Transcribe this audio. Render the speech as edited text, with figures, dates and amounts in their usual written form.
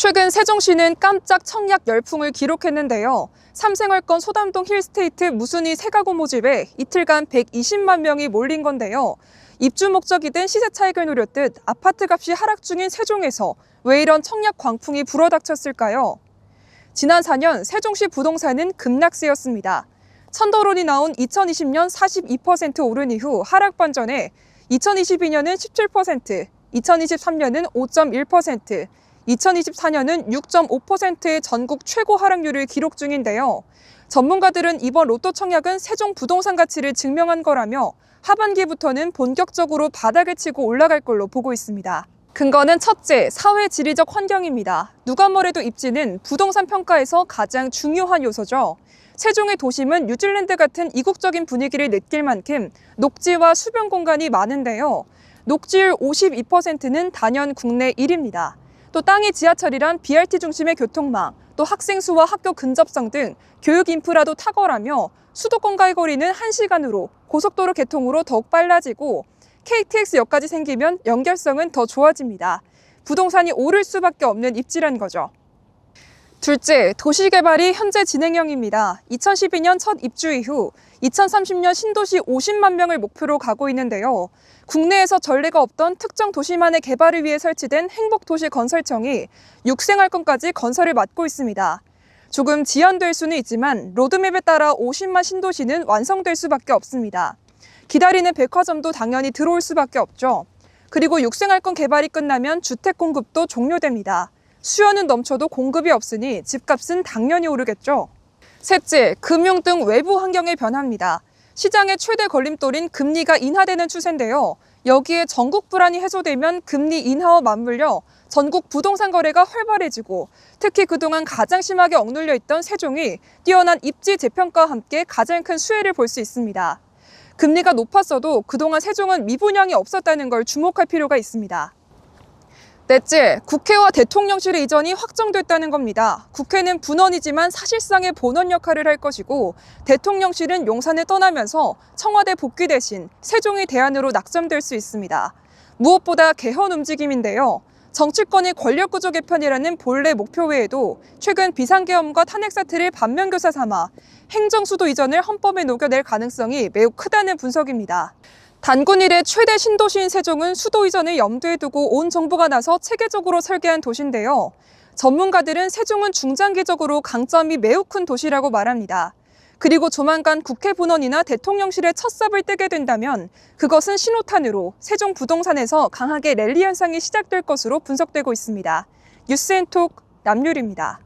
최근 세종시는 깜짝 청약 열풍을 기록했는데요. 삼생활권 소담동 힐스테이트 무순위 새가구 모집에 이틀간 120만 명이 몰린 건데요. 입주 목적이든 시세 차익을 노렸듯 아파트값이 하락 중인 세종에서 왜 이런 청약 광풍이 불어닥쳤을까요? 지난 4년 세종시 부동산은 급락세였습니다. 천도론이 나온 2020년 42% 오른 이후 하락 반전에 2022년은 17%, 2023년은 5.1%, 2024년은 6.5%의 전국 최고 하락률을 기록 중인데요. 전문가들은 이번 로또 청약은 세종 부동산 가치를 증명한 거라며 하반기부터는 본격적으로 바닥을 치고 올라갈 걸로 보고 있습니다. 근거는 첫째, 사회 지리적 환경입니다. 누가 뭐래도 입지는 부동산 평가에서 가장 중요한 요소죠. 세종의 도심은 뉴질랜드 같은 이국적인 분위기를 느낄 만큼 녹지와 수변 공간이 많은데요. 녹지율 52%는 단연 국내 1위입니다. 또 땅이 지하철이란 BRT 중심의 교통망, 또 학생 수와 학교 근접성 등 교육 인프라도 탁월하며 수도권과의 거리는 1시간으로 고속도로 개통으로 더욱 빨라지고 KTX역까지 생기면 연결성은 더 좋아집니다. 부동산이 오를 수밖에 없는 입지란 거죠. 둘째, 도시개발이 현재 진행형입니다. 2012년 첫 입주 이후 2030년 신도시 50만 명을 목표로 가고 있는데요. 국내에서 전례가 없던 특정 도시만의 개발을 위해 설치된 행복도시건설청이 육생활권까지 건설을 맡고 있습니다. 조금 지연될 수는 있지만 로드맵에 따라 50만 신도시는 완성될 수밖에 없습니다. 기다리는 백화점도 당연히 들어올 수밖에 없죠. 그리고 육생활권 개발이 끝나면 주택 공급도 종료됩니다. 수요는 넘쳐도 공급이 없으니 집값은 당연히 오르겠죠. 셋째, 금융 등 외부 환경의 변화입니다. 시장의 최대 걸림돌인 금리가 인하되는 추세인데요. 여기에 전국 불안이 해소되면 금리 인하와 맞물려 전국 부동산 거래가 활발해지고 특히 그동안 가장 심하게 억눌려 있던 세종이 뛰어난 입지 재평가와 함께 가장 큰 수혜를 볼 수 있습니다. 금리가 높았어도 그동안 세종은 미분양이 없었다는 걸 주목할 필요가 있습니다. 넷째, 국회와 대통령실의 이전이 확정됐다는 겁니다. 국회는 분원이지만 사실상의 본원 역할을 할 것이고 대통령실은 용산을 떠나면서 청와대 복귀 대신 세종의 대안으로 낙점될 수 있습니다. 무엇보다 개헌 움직임인데요. 정치권의 권력구조 개편이라는 본래 목표 외에도 최근 비상계엄과 탄핵 사태를 반면교사 삼아 행정수도 이전을 헌법에 녹여낼 가능성이 매우 크다는 분석입니다. 단군 이래 최대 신도시인 세종은 수도 이전을 염두에 두고 온 정부가 나서 체계적으로 설계한 도시인데요. 전문가들은 세종은 중장기적으로 강점이 매우 큰 도시라고 말합니다. 그리고 조만간 국회 분원이나 대통령실에 첫 삽을 뜨게 된다면 그것은 신호탄으로 세종 부동산에서 강하게 랠리 현상이 시작될 것으로 분석되고 있습니다. 뉴스앤톡 남유리입니다.